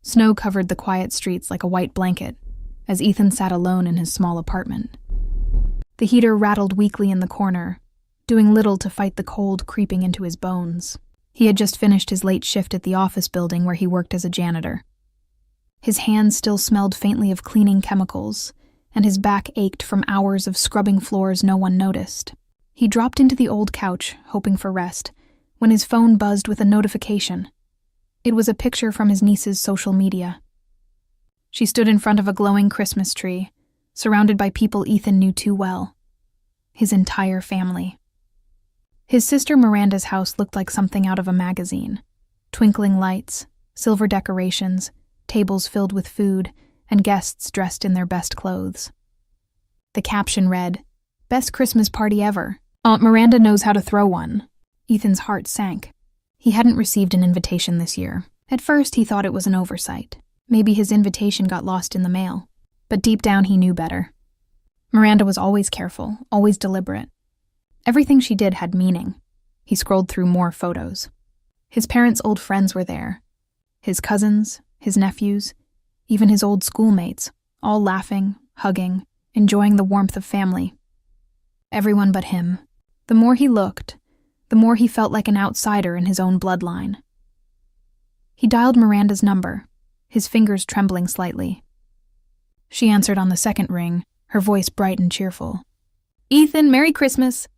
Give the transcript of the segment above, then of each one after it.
Snow covered the quiet streets like a white blanket as Ethan sat alone in his small apartment. The heater rattled weakly in the corner, doing little to fight the cold creeping into his bones. He had just finished his late shift at the office building where he worked as a janitor. His hands still smelled faintly of cleaning chemicals, and his back ached from hours of scrubbing floors no one noticed. He dropped into the old couch, hoping for rest, when his phone buzzed with a notification. It was a picture from his niece's social media. She stood in front of a glowing Christmas tree, surrounded by people Ethan knew too well. His entire family. His sister Miranda's house looked like something out of a magazine. Twinkling lights, silver decorations, tables filled with food, and guests dressed in their best clothes. The caption read, "Best Christmas party ever. Aunt Miranda knows how to throw one." Ethan's heart sank. He hadn't received an invitation this year. At first, he thought it was an oversight. Maybe his invitation got lost in the mail. But deep down, he knew better. Miranda was always careful, always deliberate. Everything she did had meaning. He scrolled through more photos. His parents' old friends were there. His cousins, his nephews, even his old schoolmates, all laughing, hugging, enjoying the warmth of family. Everyone but him. The more he looked, the more he felt like an outsider in his own bloodline. He dialed Miranda's number, his fingers trembling slightly. She answered on the second ring, her voice bright and cheerful. "Ethan, Merry Christmas.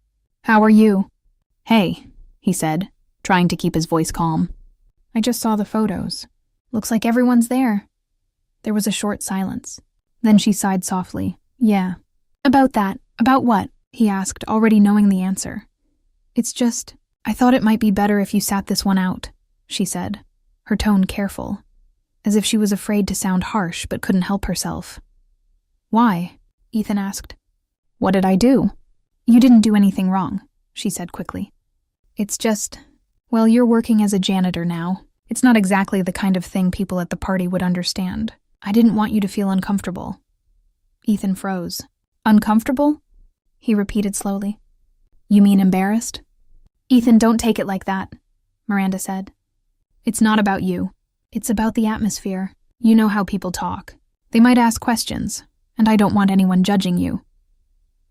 How are you?" "Hey," he said, trying to keep his voice calm. "I just saw the photos. Looks like everyone's there." There was a short silence. Then she sighed softly. "Yeah." "About that. About what?" he asked, already knowing the answer. "It's just, I thought it might be better if you sat this one out," she said, her tone careful, as if she was afraid to sound harsh but couldn't help herself. "Why?" Ethan asked. "What did I do?" "You didn't do anything wrong," she said quickly. "It's just, well, you're working as a janitor now. It's not exactly the kind of thing people at the party would understand. I didn't want you to feel uncomfortable." Ethan froze. "Uncomfortable?" he repeated slowly. "You mean embarrassed?" "Ethan, don't take it like that," Miranda said. "It's not about you. It's about the atmosphere. You know how people talk. They might ask questions, and I don't want anyone judging you."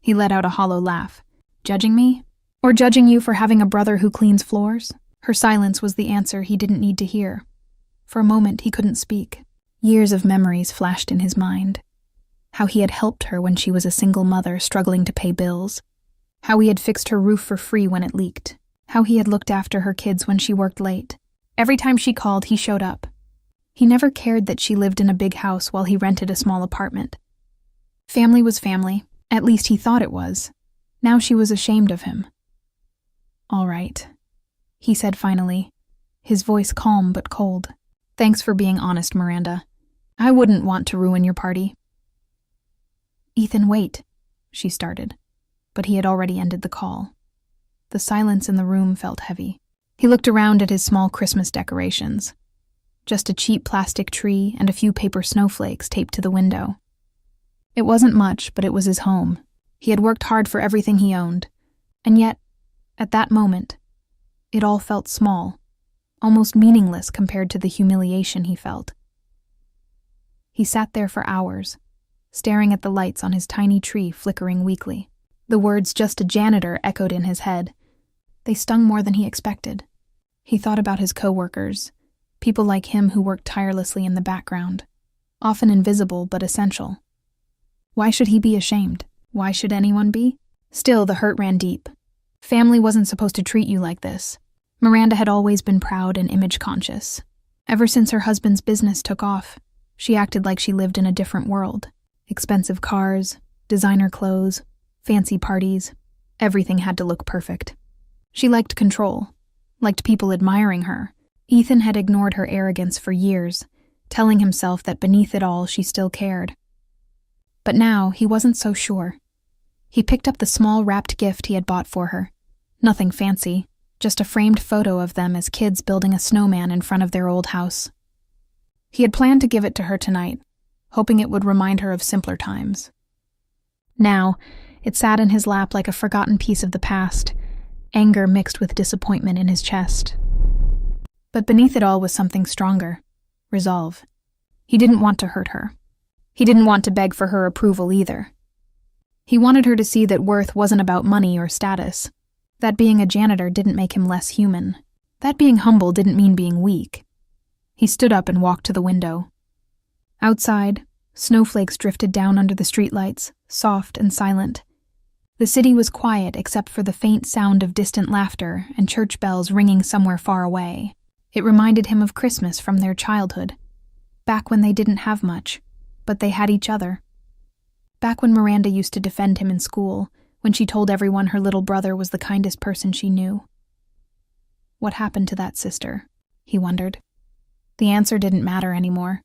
He let out a hollow laugh. "Judging me? Or judging you for having a brother who cleans floors?" Her silence was the answer he didn't need to hear. For a moment, he couldn't speak. Years of memories flashed in his mind. How he had helped her when she was a single mother struggling to pay bills. How he had fixed her roof for free when it leaked. How he had looked after her kids when she worked late. Every time she called, he showed up. He never cared that she lived in a big house while he rented a small apartment. Family was family. At least he thought it was. Now she was ashamed of him. "All right," he said finally, his voice calm but cold. "Thanks for being honest, Miranda. I wouldn't want to ruin your party." "Ethan, wait," she started, but he had already ended the call. The silence in the room felt heavy. He looked around at his small Christmas decorations. Just a cheap plastic tree and a few paper snowflakes taped to the window. It wasn't much, but it was his home. He had worked hard for everything he owned. And yet, at that moment, it all felt small, almost meaningless compared to the humiliation he felt. He sat there for hours, staring at the lights on his tiny tree flickering weakly. The words "just a janitor" echoed in his head. They stung more than he expected. He thought about his coworkers, people like him who worked tirelessly in the background, often invisible but essential. Why should he be ashamed? Why should anyone be? Still, the hurt ran deep. Family wasn't supposed to treat you like this. Miranda had always been proud and image-conscious. Ever since her husband's business took off, she acted like she lived in a different world. Expensive cars, designer clothes, fancy parties. Everything had to look perfect. She liked control, liked people admiring her. Ethan had ignored her arrogance for years, telling himself that beneath it all she still cared. But now he wasn't so sure. He picked up the small wrapped gift he had bought for her. Nothing fancy, just a framed photo of them as kids building a snowman in front of their old house. He had planned to give it to her tonight, hoping it would remind her of simpler times. Now, it sat in his lap like a forgotten piece of the past, anger mixed with disappointment in his chest. But beneath it all was something stronger, resolve. He didn't want to hurt her. He didn't want to beg for her approval either. He wanted her to see that worth wasn't about money or status, that being a janitor didn't make him less human, that being humble didn't mean being weak. He stood up and walked to the window. Outside, snowflakes drifted down under the streetlights, soft and silent. The city was quiet except for the faint sound of distant laughter and church bells ringing somewhere far away. It reminded him of Christmas from their childhood, back when they didn't have much, but they had each other. Back when Miranda used to defend him in school, when she told everyone her little brother was the kindest person she knew. What happened to that sister? He wondered. The answer didn't matter anymore.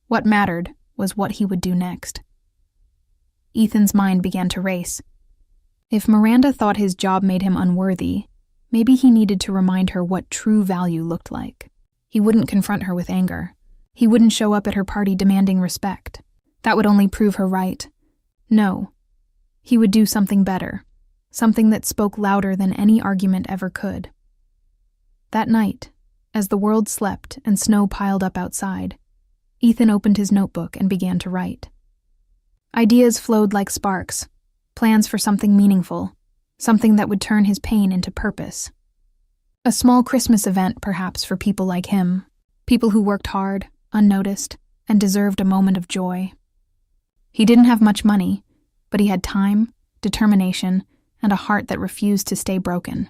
What mattered was what he would do next. Ethan's mind began to race. If Miranda thought his job made him unworthy, maybe he needed to remind her what true value looked like. He wouldn't confront her with anger. He wouldn't show up at her party demanding respect. That would only prove her right. No. He would do something better, something that spoke louder than any argument ever could. That night, as the world slept and snow piled up outside, Ethan opened his notebook and began to write. Ideas flowed like sparks, plans for something meaningful, something that would turn his pain into purpose. A small Christmas event, perhaps, for people like him, people who worked hard, unnoticed, and deserved a moment of joy. He didn't have much money, but he had time, determination, and a heart that refused to stay broken.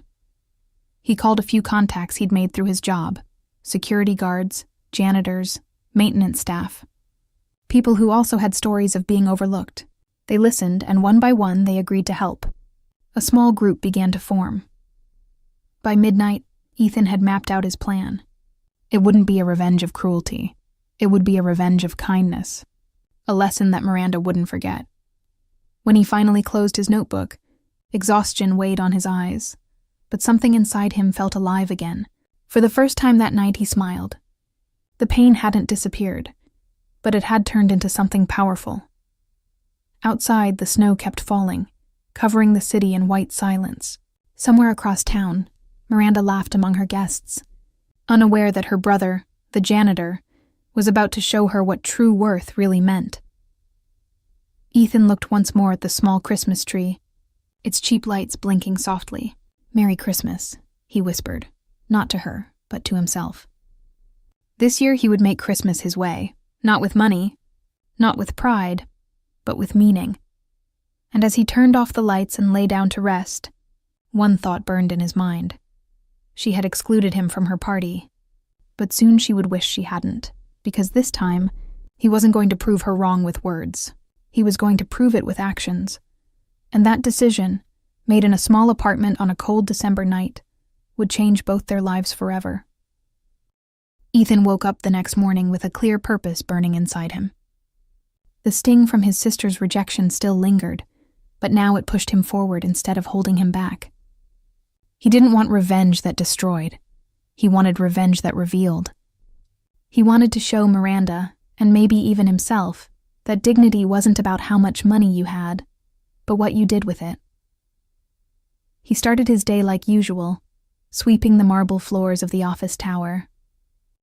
He called a few contacts he'd made through his job, security guards, janitors, maintenance staff. People who also had stories of being overlooked. They listened, and one by one they agreed to help. A small group began to form. By midnight, Ethan had mapped out his plan. It wouldn't be a revenge of cruelty. It would be a revenge of kindness. A lesson that Miranda wouldn't forget. When he finally closed his notebook, exhaustion weighed on his eyes, but something inside him felt alive again. For the first time that night he smiled. The pain hadn't disappeared, but it had turned into something powerful. Outside, the snow kept falling, covering the city in white silence. Somewhere across town, Miranda laughed among her guests, unaware that her brother, the janitor, was about to show her what true worth really meant. Ethan looked once more at the small Christmas tree, its cheap lights blinking softly. "Merry Christmas," he whispered, not to her, but to himself. This year he would make Christmas his way, not with money, not with pride, but with meaning. And as he turned off the lights and lay down to rest, one thought burned in his mind. She had excluded him from her party, but soon she would wish she hadn't, because this time, he wasn't going to prove her wrong with words. He was going to prove it with actions. And that decision, made in a small apartment on a cold December night, would change both their lives forever. Ethan woke up the next morning with a clear purpose burning inside him. The sting from his sister's rejection still lingered, but now it pushed him forward instead of holding him back. He didn't want revenge that destroyed. He wanted revenge that revealed. He wanted to show Miranda, and maybe even himself, that dignity wasn't about how much money you had, but what you did with it. He started his day like usual, sweeping the marble floors of the office tower.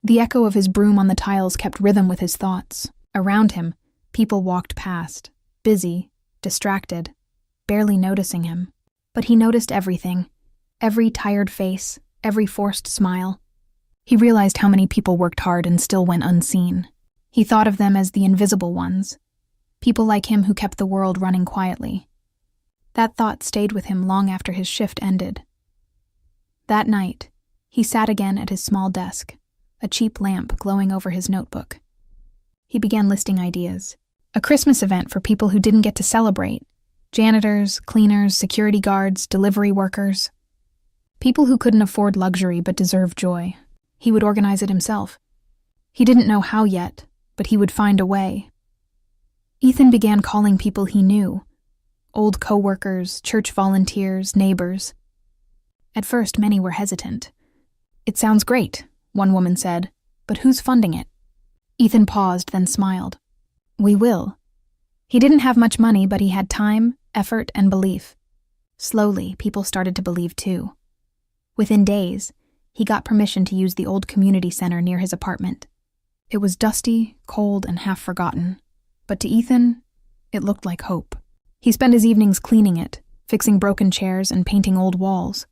The echo of his broom on the tiles kept rhythm with his thoughts. Around him, people walked past, busy, distracted, barely noticing him. But he noticed everything, every tired face, every forced smile. He realized how many people worked hard and still went unseen. He thought of them as the invisible ones, people like him who kept the world running quietly. That thought stayed with him long after his shift ended. That night, he sat again at his small desk, a cheap lamp glowing over his notebook. He began listing ideas. A Christmas event for people who didn't get to celebrate. Janitors, cleaners, security guards, delivery workers. People who couldn't afford luxury but deserved joy. He would organize it himself. He didn't know how yet, but he would find a way. Ethan began calling people he knew. Old co-workers, church volunteers, neighbors. At first, many were hesitant. "It sounds great," one woman said, "but who's funding it?" Ethan paused, then smiled. "We will." He didn't have much money, but he had time, effort, and belief. Slowly, people started to believe too. Within days, he got permission to use the old community center near his apartment. It was dusty, cold, and half forgotten, but to Ethan, it looked like hope. He spent his evenings cleaning it, fixing broken chairs and painting old walls.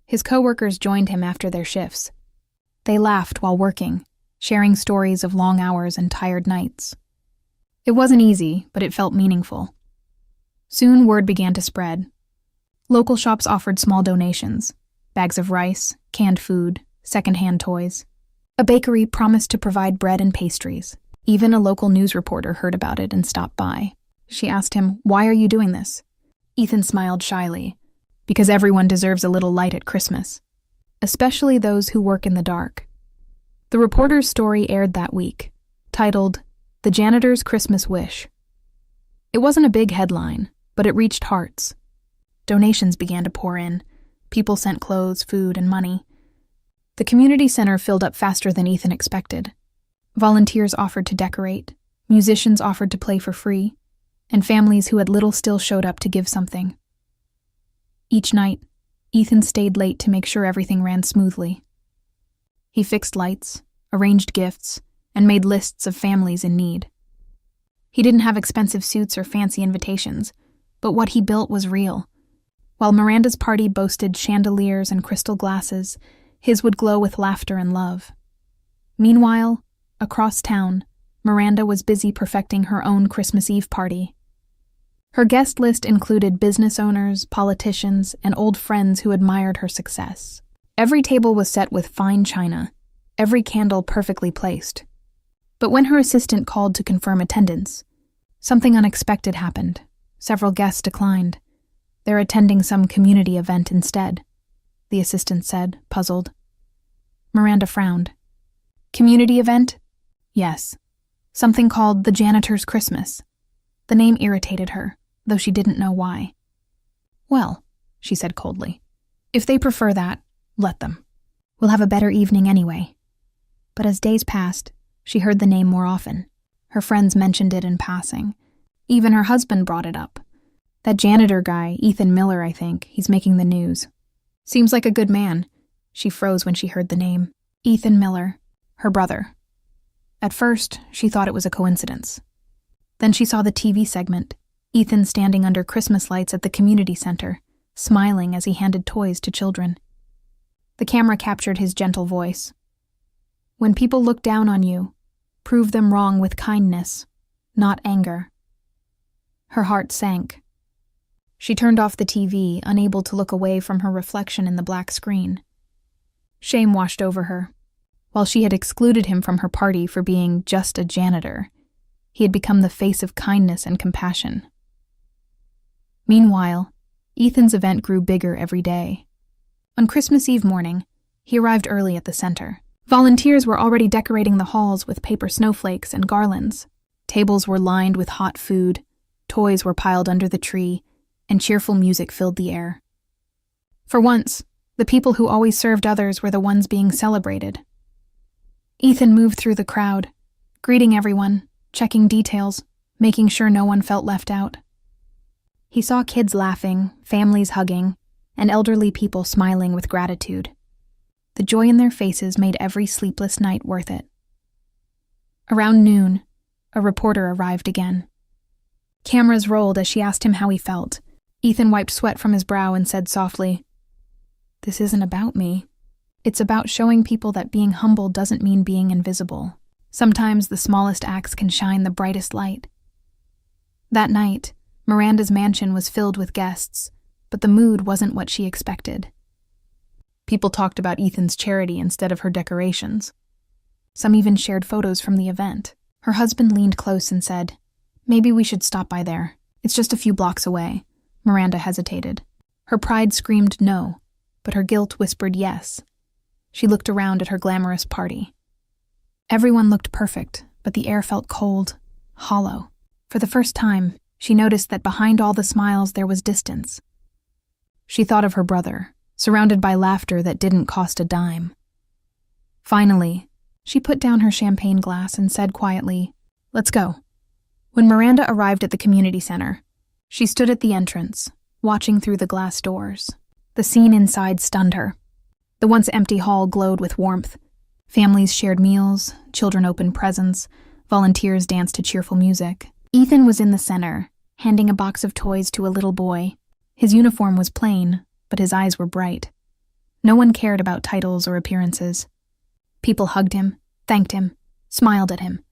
His coworkers joined him after their shifts. They laughed while working, sharing stories of long hours and tired nights. It wasn't easy, but it felt meaningful. Soon word began to spread. Local shops offered small donations, bags of rice, canned food, secondhand toys. A bakery promised to provide bread and pastries. Even a local news reporter heard about it and stopped by. She asked him, "Why are you doing this?" Ethan smiled shyly. "Because everyone deserves a little light at Christmas, especially those who work in the dark." The reporter's story aired that week, titled, "The Janitor's Christmas Wish." It wasn't a big headline, but it reached hearts. Donations began to pour in. People sent clothes, food, and money. The community center filled up faster than Ethan expected. Volunteers offered to decorate, musicians offered to play for free, and families who had little still showed up to give something. Each night, Ethan stayed late to make sure everything ran smoothly. He fixed lights, arranged gifts, and made lists of families in need. He didn't have expensive suits or fancy invitations, but what he built was real. While Miranda's party boasted chandeliers and crystal glasses, his would glow with laughter and love. Meanwhile, across town, Miranda was busy perfecting her own Christmas Eve party. Her guest list included business owners, politicians, and old friends who admired her success. Every table was set with fine china, every candle perfectly placed. But when her assistant called to confirm attendance, something unexpected happened. Several guests declined. They're attending some community event instead, the assistant said, puzzled. Miranda frowned. Community event? Yes. Something called the Janitor's Christmas. The name irritated her, though she didn't know why. Well, she said coldly, if they prefer that, let them. We'll have a better evening anyway. But as days passed, she heard the name more often. Her friends mentioned it in passing. Even her husband brought it up. That janitor guy, Ethan Miller, I think, he's making the news. Seems like a good man. She froze when she heard the name. Ethan Miller, her brother. At first, she thought it was a coincidence. Then she saw the TV segment, Ethan standing under Christmas lights at the community center, smiling as he handed toys to children. The camera captured his gentle voice. When people look down on you, prove them wrong with kindness, not anger. Her heart sank. She turned off the TV, unable to look away from her reflection in the black screen. Shame washed over her. While she had excluded him from her party for being just a janitor, he had become the face of kindness and compassion. Meanwhile, Ethan's event grew bigger every day. On Christmas Eve morning, he arrived early at the center. Volunteers were already decorating the halls with paper snowflakes and garlands. Tables were lined with hot food, toys were piled under the tree, and cheerful music filled the air. For once, the people who always served others were the ones being celebrated. Ethan moved through the crowd, greeting everyone, checking details, making sure no one felt left out. He saw kids laughing, families hugging, and elderly people smiling with gratitude. The joy in their faces made every sleepless night worth it. Around noon, a reporter arrived again. Cameras rolled as she asked him how he felt. Ethan wiped sweat from his brow and said softly, "This isn't about me. It's about showing people that being humble doesn't mean being invisible. Sometimes the smallest acts can shine the brightest light." That night, Miranda's mansion was filled with guests, but the mood wasn't what she expected. People talked about Ethan's charity instead of her decorations. Some even shared photos from the event. Her husband leaned close and said, "Maybe we should stop by there. It's just a few blocks away." Miranda hesitated. Her pride screamed no, but her guilt whispered yes. She looked around at her glamorous party. Everyone looked perfect, but the air felt cold, hollow. For the first time, she noticed that behind all the smiles there was distance. She thought of her brother, surrounded by laughter that didn't cost a dime. Finally, she put down her champagne glass and said quietly, "Let's go." When Miranda arrived at the community center, she stood at the entrance, watching through the glass doors. The scene inside stunned her. The once empty hall glowed with warmth. Families shared meals, children opened presents, volunteers danced to cheerful music. Ethan was in the center, handing a box of toys to a little boy. His uniform was plain, but his eyes were bright. No one cared about titles or appearances. People hugged him, thanked him, smiled at him.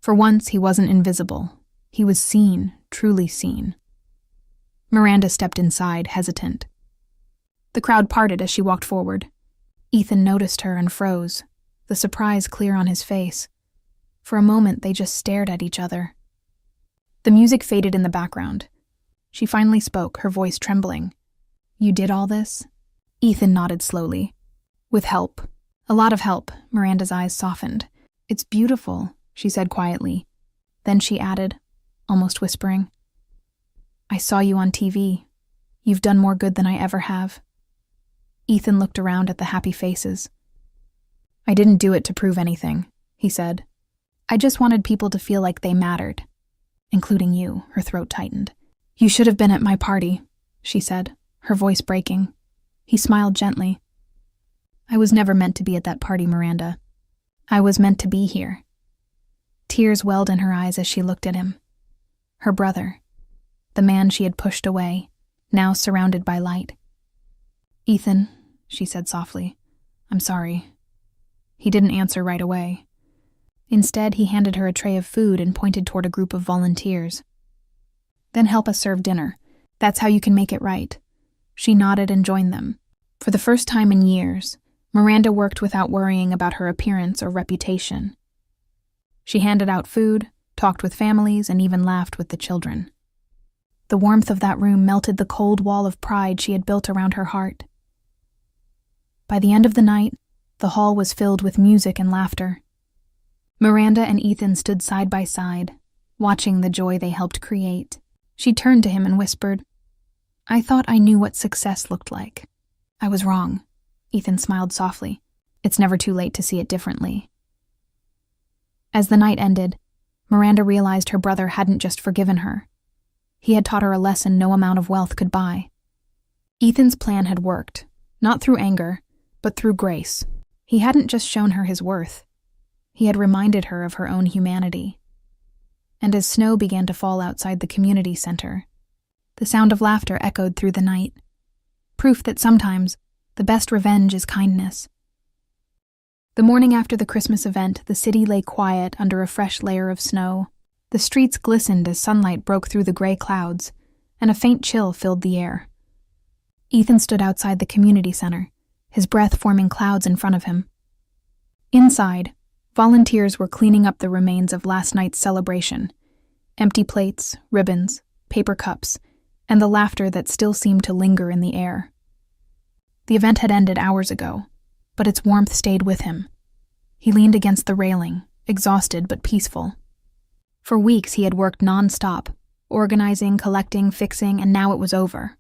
For once, he wasn't invisible. He was seen, truly seen. Miranda stepped inside, hesitant. The crowd parted as she walked forward. Ethan noticed her and froze, the surprise clear on his face. For a moment, they just stared at each other. The music faded in the background. She finally spoke, her voice trembling. "You did all this?" Ethan nodded slowly. "With help. A lot of help." Miranda's eyes softened. "It's beautiful," she said quietly. Then she added, almost whispering, "I saw you on TV. You've done more good than I ever have." Ethan looked around at the happy faces. "I didn't do it to prove anything," he said. "I just wanted people to feel like they mattered. Including you." Her throat tightened. "You should have been at my party," she said, her voice breaking. He smiled gently. "I was never meant to be at that party, Miranda. I was meant to be here." Tears welled in her eyes as she looked at him. Her brother, the man she had pushed away, now surrounded by light. "Ethan," she said softly, "I'm sorry." He didn't answer right away. Instead, he handed her a tray of food and pointed toward a group of volunteers. "Then help us serve dinner. That's how you can make it right." She nodded and joined them. For the first time in years, Miranda worked without worrying about her appearance or reputation. She handed out food, talked with families, and even laughed with the children. The warmth of that room melted the cold wall of pride she had built around her heart. By the end of the night, the hall was filled with music and laughter. Miranda and Ethan stood side by side, watching the joy they helped create. She turned to him and whispered, "I thought I knew what success looked like. I was wrong." Ethan smiled softly. "It's never too late to see it differently." As the night ended, Miranda realized her brother hadn't just forgiven her. He had taught her a lesson no amount of wealth could buy. Ethan's plan had worked, not through anger, but through grace. He hadn't just shown her his worth. He had reminded her of her own humanity. And as snow began to fall outside the community center, the sound of laughter echoed through the night, proof that sometimes the best revenge is kindness. The morning after the Christmas event, the city lay quiet under a fresh layer of snow. The streets glistened as sunlight broke through the gray clouds, and a faint chill filled the air. Ethan stood outside the community center, his breath forming clouds in front of him. Inside, volunteers were cleaning up the remains of last night's celebration. Empty plates, ribbons, paper cups, and the laughter that still seemed to linger in the air. The event had ended hours ago, but its warmth stayed with him. He leaned against the railing, exhausted but peaceful. For weeks he had worked non-stop, organizing, collecting, fixing, and now it was over.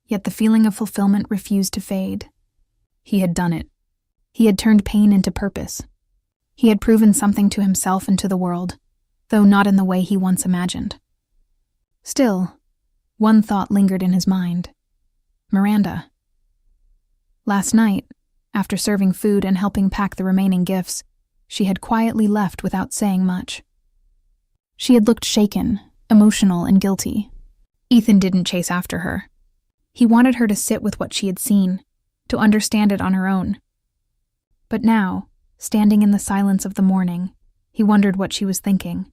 Yet the feeling of fulfillment refused to fade. He had done it. He had turned pain into purpose. He had proven something to himself and to the world, though not in the way he once imagined. Still, one thought lingered in his mind. Miranda. Last night, after serving food and helping pack the remaining gifts, she had quietly left without saying much. She had looked shaken, emotional, and guilty. Ethan didn't chase after her. He wanted her to sit with what she had seen, to understand it on her own. But now, standing in the silence of the morning, he wondered what she was thinking.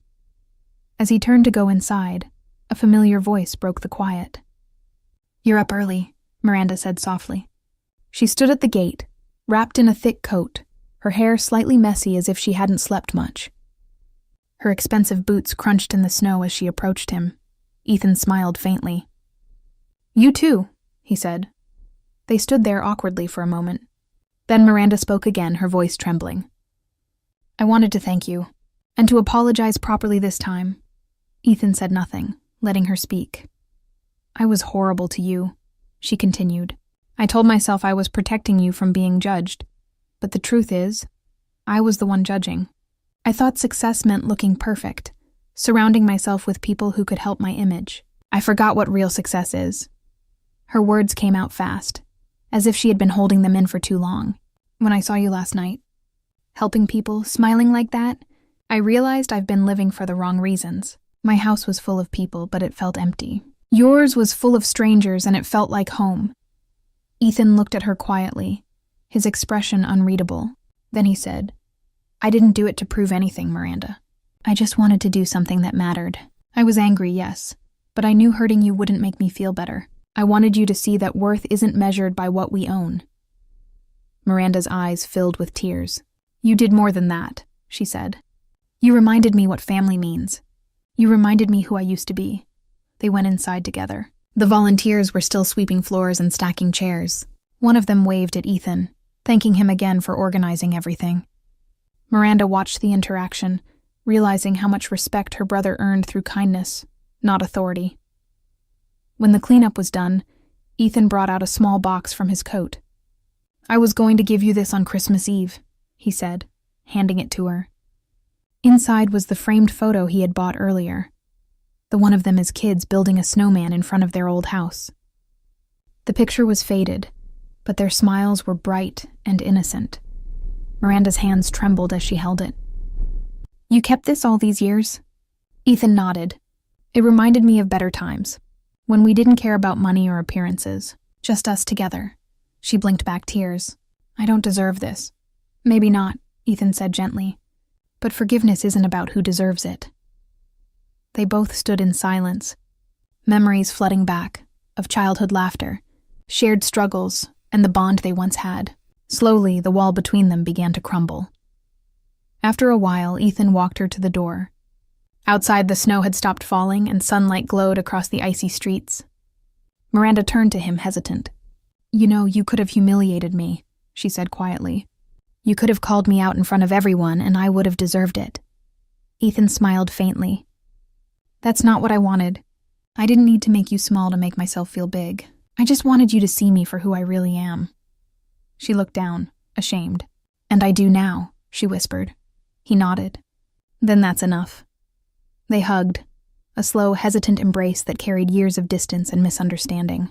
As he turned to go inside, a familiar voice broke the quiet. "You're up early," Miranda said softly. She stood at the gate, wrapped in a thick coat, her hair slightly messy as if she hadn't slept much. Her expensive boots crunched in the snow as she approached him. Ethan smiled faintly. "You too," he said. They stood there awkwardly for a moment. Then Miranda spoke again, her voice trembling. "I wanted to thank you, and to apologize properly this time." Ethan said nothing, letting her speak. "I was horrible to you," she continued. "I told myself I was protecting you from being judged, but the truth is, I was the one judging. I thought success meant looking perfect, surrounding myself with people who could help my image. I forgot what real success is." Her words came out fast, as if she had been holding them in for too long. "When I saw you last night, helping people, smiling like that. I realized I've been living for the wrong reasons. My house was full of people, but it felt empty. Yours was full of strangers, and it felt like home. Ethan looked at her quietly, his expression unreadable. Then he said, "I didn't do it to prove anything, Miranda. I just wanted to do something that mattered. I was angry, yes, but I knew hurting you wouldn't make me feel better. I wanted you to see that worth isn't measured by what we own." Miranda's eyes filled with tears. "You did more than that," she said. "You reminded me what family means. You reminded me who I used to be." They went inside together. The volunteers were still sweeping floors and stacking chairs. One of them waved at Ethan, thanking him again for organizing everything. Miranda watched the interaction, realizing how much respect her brother earned through kindness, not authority. When the cleanup was done, Ethan brought out a small box from his coat. "I was going to give you this on Christmas Eve," he said, handing it to her. Inside was the framed photo he had bought earlier, the one of them as kids building a snowman in front of their old house. The picture was faded, but their smiles were bright and innocent. Miranda's hands trembled as she held it. "You kept this all these years?" Ethan nodded. "It reminded me of better times, when we didn't care about money or appearances, just us together." She blinked back tears. "I don't deserve this." "Maybe not," Ethan said gently. "But forgiveness isn't about who deserves it." They both stood in silence, memories flooding back, of childhood laughter, shared struggles, and the bond they once had. Slowly, the wall between them began to crumble. After a while, Ethan walked her to the door. Outside, the snow had stopped falling and sunlight glowed across the icy streets. Miranda turned to him, hesitant. "You know, you could have humiliated me," she said quietly. "You could have called me out in front of everyone, and I would have deserved it." Ethan smiled faintly. "That's not what I wanted. I didn't need to make you small to make myself feel big. I just wanted you to see me for who I really am." She looked down, ashamed. "And I do now," she whispered. He nodded. "Then that's enough." They hugged, a slow, hesitant embrace that carried years of distance and misunderstanding.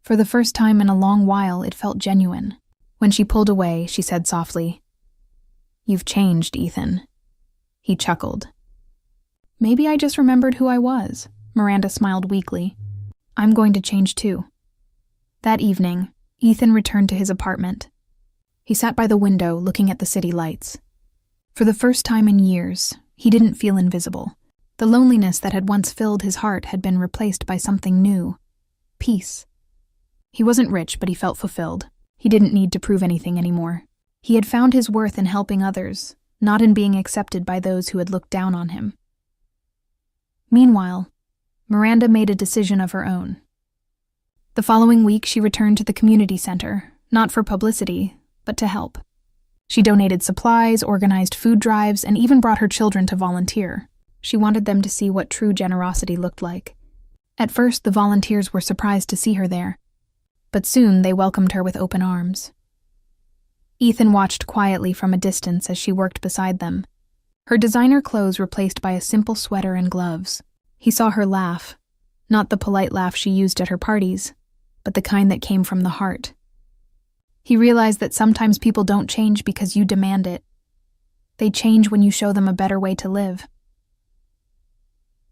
For the first time in a long while, it felt genuine. When she pulled away, she said softly, "You've changed, Ethan." He chuckled. "Maybe I just remembered who I was." Miranda smiled weakly. "I'm going to change too." That evening, Ethan returned to his apartment. He sat by the window, looking at the city lights. For the first time in years, he didn't feel invisible. The loneliness that had once filled his heart had been replaced by something new. Peace. He wasn't rich, but he felt fulfilled. He didn't need to prove anything anymore. He had found his worth in helping others, not in being accepted by those who had looked down on him. Meanwhile, Miranda made a decision of her own. The following week, she returned to the community center, not for publicity, but to help. She donated supplies, organized food drives, and even brought her children to volunteer. She wanted them to see what true generosity looked like. At first, the volunteers were surprised to see her there, but soon they welcomed her with open arms. Ethan watched quietly from a distance as she worked beside them, her designer clothes replaced by a simple sweater and gloves. He saw her laugh, not the polite laugh she used at her parties, but the kind that came from the heart. He realized that sometimes people don't change because you demand it. They change when you show them a better way to live.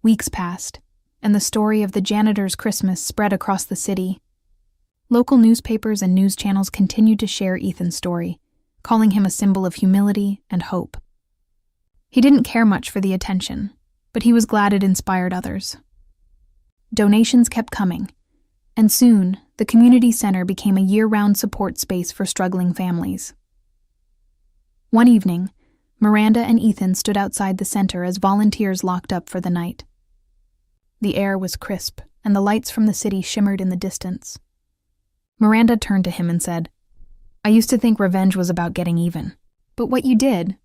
Weeks passed, and the story of the janitor's Christmas spread across the city. Local newspapers and news channels continued to share Ethan's story, calling him a symbol of humility and hope. He didn't care much for the attention, but he was glad it inspired others. Donations kept coming, and soon the community center became a year-round support space for struggling families. One evening, Miranda and Ethan stood outside the center as volunteers locked up for the night. The air was crisp, and the lights from the city shimmered in the distance. Miranda turned to him and said, "I used to think revenge was about getting even. But what you did,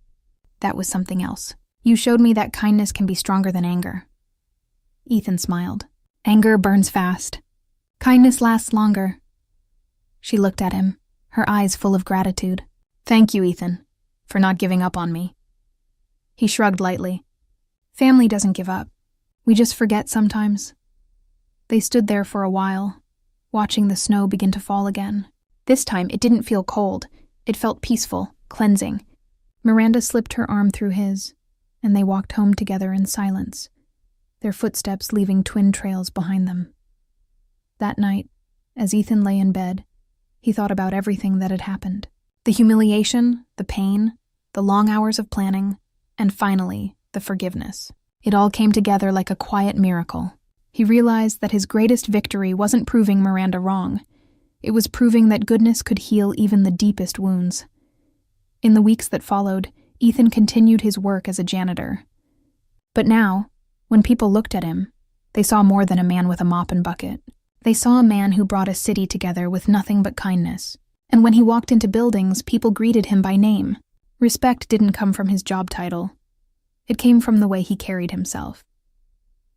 that was something else. You showed me that kindness can be stronger than anger." Ethan smiled. "Anger burns fast. Kindness lasts longer." She looked at him, her eyes full of gratitude. "Thank you, Ethan, for not giving up on me." He shrugged lightly. "Family doesn't give up. We just forget sometimes." They stood there for a while, watching the snow begin to fall again. This time, it didn't feel cold. It felt peaceful, cleansing. Miranda slipped her arm through his, and they walked home together in silence, their footsteps leaving twin trails behind them. That night, as Ethan lay in bed, he thought about everything that had happened. The humiliation, the pain, the long hours of planning, and finally, the forgiveness. It all came together like a quiet miracle. He realized that his greatest victory wasn't proving Miranda wrong. It was proving that goodness could heal even the deepest wounds. In the weeks that followed, Ethan continued his work as a janitor. But now, when people looked at him, they saw more than a man with a mop and bucket. They saw a man who brought a city together with nothing but kindness. And when he walked into buildings, people greeted him by name. Respect didn't come from his job title. It came from the way he carried himself.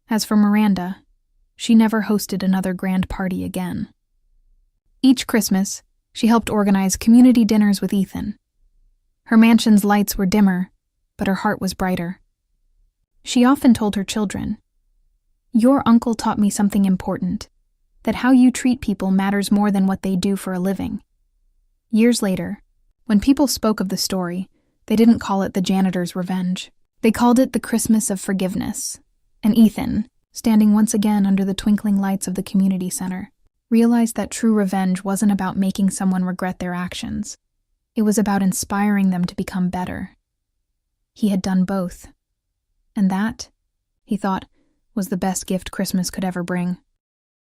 As for Miranda, she never hosted another grand party again. Each Christmas, she helped organize community dinners with Ethan. Her mansion's lights were dimmer, but her heart was brighter. She often told her children, "Your uncle taught me something important, that how you treat people matters more than what they do for a living." Years later, when people spoke of the story, they didn't call it the janitor's revenge. They called it the Christmas of forgiveness. And Ethan, standing once again under the twinkling lights of the community center, realized that true revenge wasn't about making someone regret their actions. It was about inspiring them to become better. He had done both. And that, he thought, was the best gift Christmas could ever bring.